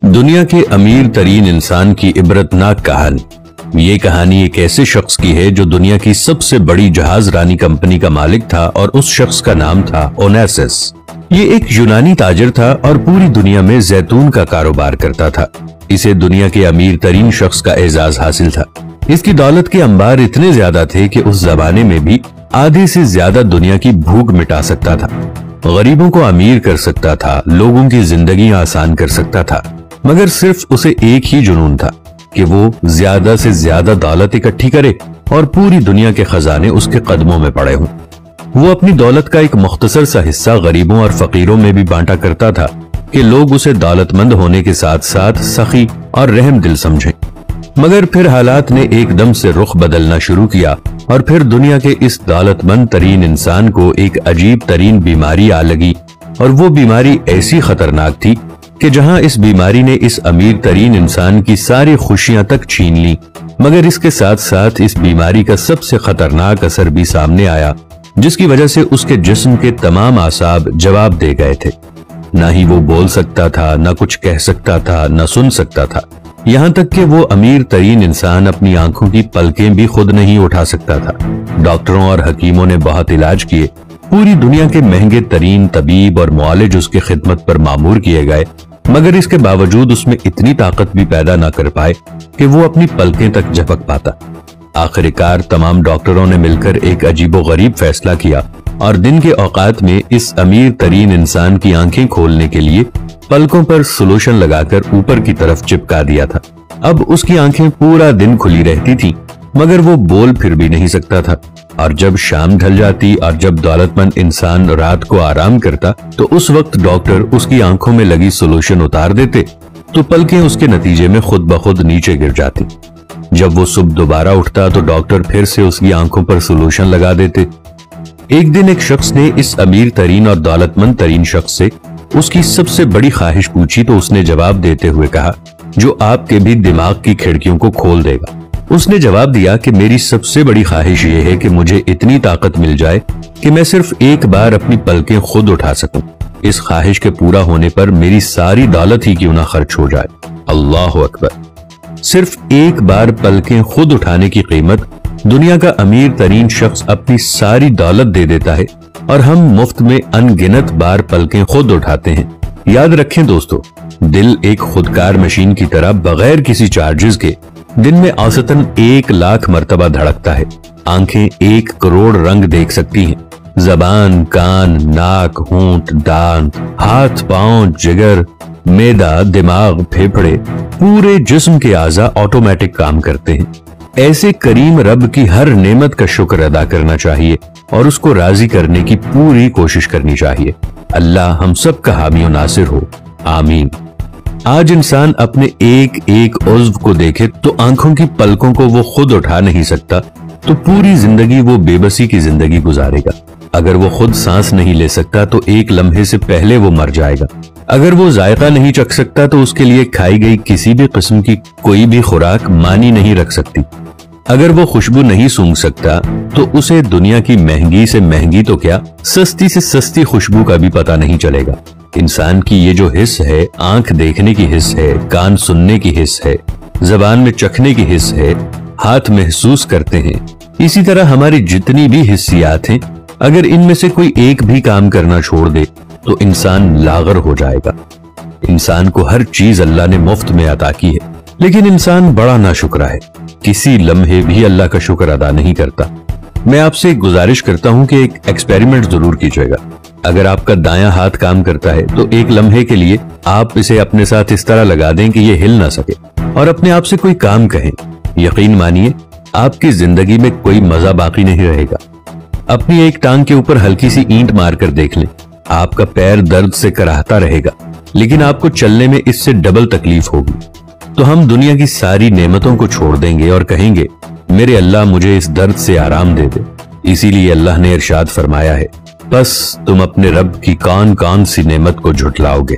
दुनिया के अमीर तरीन इंसान की इबरतनाक कहानी। ये कहानी एक ऐसे शख्स की है जो दुनिया की सबसे बड़ी जहाज रानी कंपनी का मालिक था और उस शख्स का नाम था ओनेसिस। ये एक यूनानी ताजिर था और पूरी दुनिया में जैतून का कारोबार करता था। इसे दुनिया के अमीर तरीन शख्स का एजाज हासिल था। इसकी दौलत के अंबार इतने ज्यादा थे कि उस जमाने में भी आधे से ज्यादा दुनिया की भूख मिटा सकता था, गरीबों को अमीर कर सकता था, लोगों की जिंदगी आसान कर सकता था। मगर सिर्फ उसे एक ही जुनून था कि वो ज्यादा से ज्यादा दौलत इकट्ठी करे और पूरी दुनिया के खजाने उसके कदमों में पड़े हों। वो अपनी दौलत का एक मुख्तसर सा हिस्सा गरीबों और फकीरों में भी बांटा करता था कि लोग उसे दौलतमंद होने के साथ साथ सखी और रहम दिल समझें। मगर फिर हालात ने एकदम से रुख बदलना शुरू किया और फिर दुनिया के इस दौलतमंद तरीन इंसान को एक अजीब तरीन बीमारी आ लगी। और वो बीमारी ऐसी खतरनाक थी कि जहां इस बीमारी ने इस अमीर तरीन इंसान की सारी खुशियां तक छीन ली, मगर इसके साथ साथ इस बीमारी का सबसे खतरनाक असर भी सामने आया, जिसकी वजह से उसके जिस्म के तमाम आसाब जवाब दे गए थे। ना ही वो बोल सकता था, ना कुछ कह सकता था, ना सुन सकता था। यहाँ तक कि वो अमीर तरीन इंसान अपनी आंखों की पलकें भी खुद नहीं उठा सकता था। डॉक्टरों और हकीमों ने बहुत इलाज किए, पूरी दुनिया के महंगे तरीन तबीब और मुआलिज उसकी खिदमत पर मामूर किए गए, मगर इसके बावजूद उसमें इतनी ताकत भी पैदा न कर पाए कि वो अपनी पलकें तक झपक पाता। आखिरकार तमाम डॉक्टरों ने मिलकर एक अजीबोगरीब फैसला किया और दिन के औकात में इस अमीर तरीन इंसान की आंखें खोलने के लिए पलकों पर सोल्यूशन लगाकर ऊपर की तरफ चिपका दिया था। अब उसकी आंखें पूरा दिन खुली रहती थी, मगर वो बोल फिर भी नहीं सकता था। और जब शाम ढल जाती और जब दौलतमंद इंसान रात को आराम करता तो उस वक्त डॉक्टर उसकी आंखों में लगी सोल्यूशन उतार देते तो पलकें उसके नतीजे में खुद ब खुद नीचे गिर जाती। जब वो सुबह दोबारा उठता तो डॉक्टर फिर से उसकी आंखों पर सोल्यूशन लगा देते। एक दिन एक शख्स ने इस अमीर तरीन और दौलतमंद तरीन शख्स से उसकी सबसे बड़ी ख्वाहिश पूछी तो उसने जवाब देते हुए कहा, जो आपके भी दिमाग की खिड़कियों को खोल देगा। उसने जवाब दिया कि मेरी सबसे बड़ी ख्वाहिश ये है कि मुझे इतनी ताकत मिल जाए कि मैं सिर्फ एक बार अपनी पलकें खुद उठा सकूं। इस ख्वाहिश के पूरा होने पर मेरी सारी दौलत ही क्यों ना खर्च हो जाए। अल्लाह अकबर। सिर्फ एक बार पलकें खुद उठाने की कीमत दुनिया का अमीर तरीन शख्स अपनी सारी दौलत दे देता है और हम मुफ्त में अनगिनत बार पलकें खुद उठाते हैं। याद रखें दोस्तों, दिल एक खुदकार मशीन की तरह बगैर किसी चार्जेस के दिन में औसतन 1 लाख मर्तबा धड़कता है। आंखें 1 करोड़ रंग देख सकती हैं। जबान, कान, नाक, होंठ, दांत, हाथ, पांव, जिगर, मैदा, दिमाग, फेफड़े, पूरे जिस्म के आज़ा ऑटोमेटिक काम करते हैं। ऐसे करीम रब की हर नेमत का शुक्र अदा करना चाहिए और उसको राजी करने की पूरी कोशिश करनी चाहिए। अल्लाह हम सब का हामी और नासिर हो, आमीन। आज इंसान अपने एक एक उज़्व को देखे तो आंखों की पलकों को वो खुद उठा नहीं सकता, तो पूरी जिंदगी वो बेबसी की जिंदगी गुजारेगा। अगर वो खुद सांस नहीं ले सकता तो एक लम्हे से पहले वो मर जाएगा। अगर वो जायका नहीं चख सकता तो उसके लिए खाई गई किसी भी किस्म की कोई भी खुराक मानी नहीं रख सकती। अगर वो खुशबू नहीं सूंघ सकता तो उसे दुनिया की महंगी से महंगी तो क्या, सस्ती से सस्ती खुशबू का भी पता नहीं चलेगा। इंसान की ये जो हिस्स है, आंख देखने की हिस्स है, कान सुनने की हिस्स है, जबान में चखने की हिस्स है, हाथ महसूस करते हैं, इसी तरह हमारी जितनी भी हिस्सियात हैं, अगर इनमें से कोई एक भी काम करना छोड़ दे तो इंसान लागर हो जाएगा। इंसान को हर चीज अल्लाह ने मुफ्त में अता की है, लेकिन इंसान बड़ा नाशुक्रा है, किसी लम्हे भी अल्लाह का शुक्र अदा नहीं करता। मैं आपसे एक गुजारिश करता हूं कि एक एक्सपेरिमेंट जरूर कीजिएगा। अगर आपका दायां हाथ काम करता है तो एक लम्हे के लिए आप इसे अपने साथ इस तरह लगा दें कि ये हिल ना सके और अपने आप से कोई काम कहें। यकीन मानिए आपकी जिंदगी में कोई मजा बाकी नहीं रहेगा। अपनी एक टांग के ऊपर हल्की सी ईंट मारकर देख लें, आपका पैर दर्द से कराहता रहेगा, लेकिन आपको चलने में इससे डबल तकलीफ होगी। तो हम दुनिया की सारी नेमतों को छोड़ देंगे और कहेंगे, मेरे अल्लाह मुझे इस दर्द से आराम दे दे। इसीलिए अल्लाह ने इरशाद फरमाया है, बस तुम अपने रब की कौन कौन सी नेमत को झुटलाओगे।